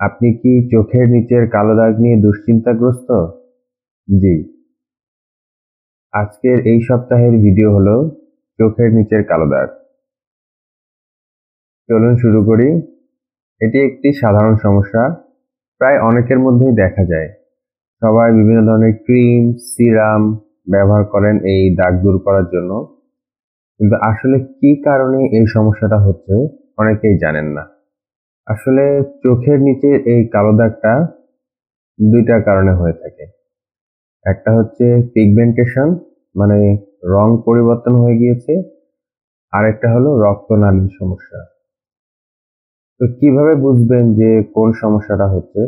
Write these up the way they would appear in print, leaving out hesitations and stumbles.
আপনি কি চোখের নিচের কালো দাগ নিয়ে দুশ্চিন্তাগ্রস্ত? জি। আজকের এই সপ্তাহের ভিডিও হলো চোখের নিচের কালো দাগ। চলুন শুরু করি। এটি একটি সাধারণ সমস্যা, প্রায় অনেকের মধ্যেই দেখা যায়। সবাই বিভিন্ন ধরনের ক্রিম, সিরাম ব্যবহার করেন এই দাগ দূর করার জন্য। কিন্তু আসলে কি কারণে এই সমস্যাটা হচ্ছে অনেকেই জানেন না। আসলে চোখের নিচের এই কালো দাগটা ২ টা কারণে হয়ে থাকে। একটা হচ্ছে পিগমেন্টেশন, মানে রং পরিবর্তন হয়ে গিয়েছে। আরেকটা হলো রক্তনালীর সমস্যা। তো কিভাবে বুঝবেন যে কোন সমস্যাটা হচ্ছে?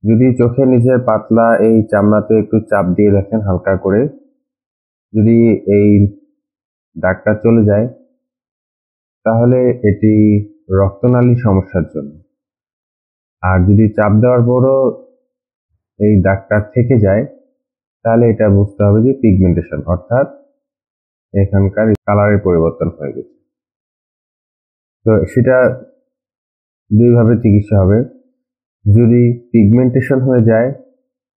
যদি চোখের নিচের পাতলা এই চামড়াতে একটু চাপ দিয়ে দেখেন হালকা করে, যদি এই দাগটা চলে যায় তাহলে এটি রক্তনালীর সমস্যার জন্য। আর যদি চাপ দেওয়ার পরও এই দাগটা থেকে যায় তাহলে এটা বুঝতে হবে যে পিগমেন্টেশন, অর্থাৎ এখানকার কালারের পরিবর্তন হয়ে গেছে। তো সেটা ২ ভাবে চিকিৎসা হবে। যদি পিগমেন্টেশন হয়ে যায়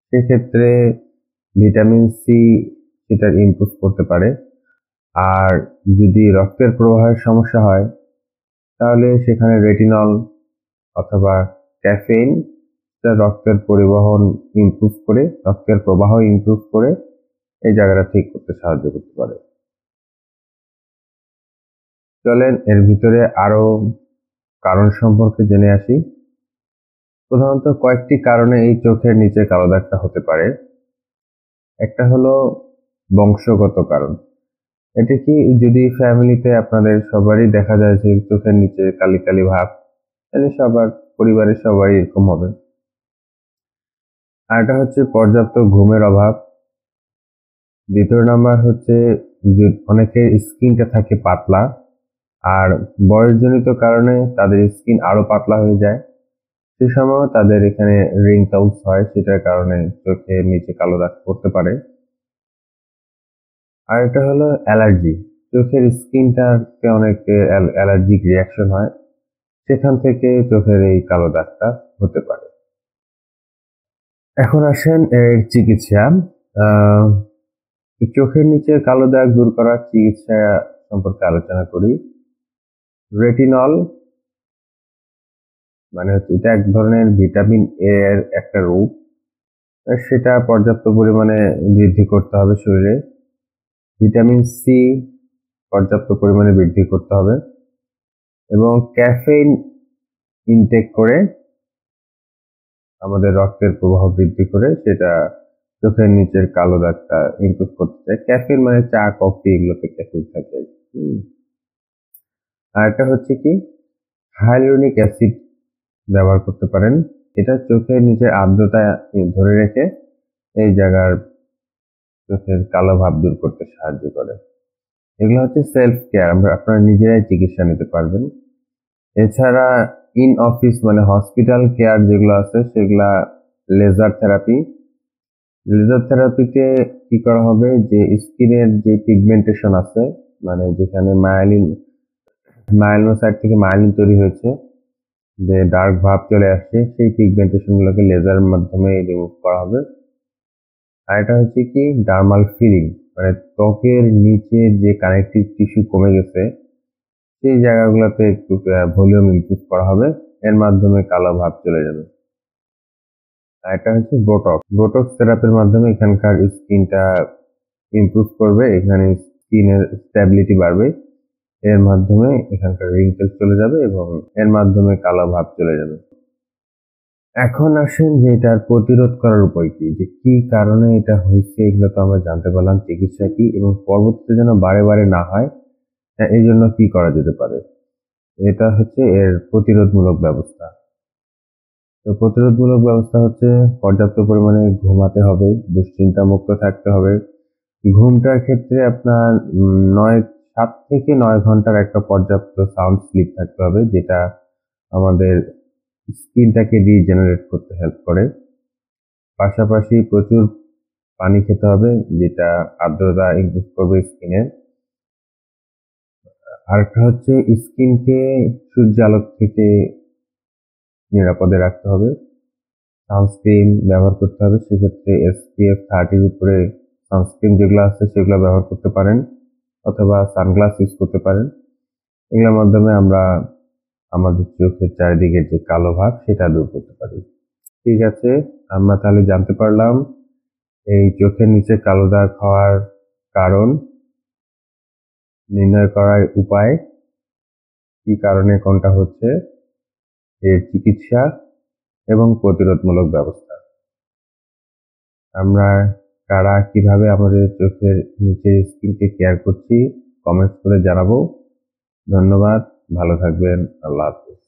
সেক্ষেত্রে ভিটামিন সি সেটার ইমপ্রুভ করতে পারে। আর যদি রক্তের প্রবাহের সমস্যা হয় তাহলে সেখানে রেটিনল অথবা ক্যাফেইন রক্তের পরিবহন ইমপ্রুভ করে, রক্তের প্রবাহ ইমপ্রুভ করে এই জায়গাটা ঠিক করতে সাহায্য করতে পারে। চলেন এর ভিতরে আরো কারণ সম্পর্কে জেনে আসি। প্রধানত কয়েকটি কারণে এই চোখের নিচে কালো দাগটা হতে পারে। একটা হলো বংশগত কারণ। এটা কি, যদি ফ্যামিলিতে আপনাদের সবারই দেখা যায় যে চোখের নিচে কালি কালি ভাব, তাহলে পরিবারের সবারই এরকম হবে। আর এটা হচ্ছে পর্যাপ্ত ঘুমের অভাব। দ্বিতীয় নাম্বার হচ্ছে অনেকের স্কিনটা থাকে পাতলা, আর বয়সজনিত কারণে তাদের স্কিন আরো পাতলা হয়ে যায়। সে সময়ও তাদের এখানে রিঙ্কলস হয়, সেটার কারণে চোখের নিচে কালো দাগ পড়তে পারে। আর এটা হলো অ্যালার্জি। চোখের স্কিনটাতে অনেকের অ্যালার্জিক রিয়াকশন হয়, সেখান থেকে চোখের এই কালো দাগটা হতে পারে। এখন আসেন এর চিকিৎসা। আহ, চোখের নিচের কালো দাগ দূর করার চিকিৎসা সম্পর্কে আলোচনা করি। রেটিনল মানে হচ্ছে এটা এক ধরনের ভিটামিন এ এর একটা রূপ। সেটা পর্যাপ্ত পরিমাণে বৃদ্ধি করতে হবে শরীরে। ভিটামিন সি পর্যাপ্ত পরিমাণে বৃদ্ধি করতে হবে এবং ক্যাফেইন ইনটেক করে আমাদের রক্তের প্রবাহ বৃদ্ধি করে সেটা চোখের নিচের কালো দাগটা ইমপ্রুভ করতে চায়। ক্যাফেইন মানে চা, কফি, এগুলোতে ক্যাফেইন থাকে। আর একটা হচ্ছে কি, হাইলুরোনিক অ্যাসিড ব্যবহার করতে পারেন। এটা চোখের নিচের আর্দ্রতা ধরে রেখে এই জায়গার চোখের কালো ভাব দূর করতে সাহায্য করে। এগুলো হচ্ছে সেলফ কেয়ার, আপনারা নিজেরাই চিকিৎসা নিতে পারবেন। এছাড়া ইন অফিস মানে হসপিটাল কেয়ার যেগুলো আছে সেগুলা লেজার থেরাপি। লেজার থেরাপিতে কি করা হবে, যে স্কিনের যে পিগমেন্টেশন আছে, মানে যেখানে মায়েলিনোসাইট থেকে মায়েলিন তৈরি হয়েছে, যে ডার্ক ভাব চলে আসছে, সেই পিগমেন্টেশন গুলোকে লেজারের মাধ্যমে রিমুভ করা হবে। আর এটা হচ্ছে কি ডার্মাল ফিলিং, মানে ত্বকের নিচের যে কানেকটিভ টিস্যু কমে গেছে সেই জায়গাগুলোতে একটু ভলিউম ইমপ্রুভ করা হবে, এর মাধ্যমে কালো ভাব চলে যাবে। আর এটা হচ্ছে বোটক্স থেরাপির মাধ্যমে এখানকার স্কিনটা ইমপ্রুভ করবে, এখানে স্কিনের স্ট্যাবিলিটি বাড়বে, এর মাধ্যমে এখানকার রিঙ্কেলস চলে যাবে এবং এর মাধ্যমে কালো ভাব চলে যাবে। এখন আসেন যে এটার প্রতিরোধ করার উপায় কি, যে কি কারণে এটা হয়েছে এগুলো তো আমরা জানতে পারলাম, চিকিৎসা কি এবং পরবর্তীতে যেন বারে বারে না হয় এই জন্য কি করা যেতে পারে। এটা হচ্ছে এর প্রতিরোধমূলক ব্যবস্থা। তো প্রতিরোধমূলক ব্যবস্থা হচ্ছে পর্যাপ্ত পরিমাণে ঘুমাতে হবে, দুশ্চিন্তা মুক্ত থাকতে হবে। ঘুমটার ক্ষেত্রে আপনার 7 থেকে 9 ঘন্টার একটা পর্যাপ্ত সাউন্ড স্লিপ থাকতে হবে, যেটা আমাদের স্কিনটাকে রিজেনারেট করতে হেল্প করে। পাশাপাশি প্রচুর পানি খেতে হবে, যেটা আর্দ্রতা ইমপ্রুভ করবে স্কিনের। আরেকটা হচ্ছে স্কিনকে সূর্যালোক থেকে নিরাপদে রাখতে হবে। সানস্ক্রিন ব্যবহার করতে হবে, সেক্ষেত্রে SPF 30 উপরে সানস্ক্রিন যেগুলো আছে সেগুলো ব্যবহার করতে পারেন, অথবা সানগ্লাস ইউজ করতে পারেন। এগুলোর মাধ্যমে আমরা আমাদের চোখের চারিদিকের যে কালো ভাব সেটা দূর করতে পারি। ঠিক আছে, আমরা তাহলে জানতে পারলাম এই চোখের নিচে কালো দাগ হওয়ার কারণ, নির্ণয় করার উপায়, কি কারণে কোনটা হচ্ছে, এর চিকিৎসা এবং প্রতিরোধমূলক ব্যবস্থা। আমরা কারা কিভাবে আমাদের চোখের নিচের স্কিনকে কেয়ার করছি কমেন্টস করে জানাবো। ধন্যবাদ, ভালো থাকবেন, আল্লাহ হাফেজ।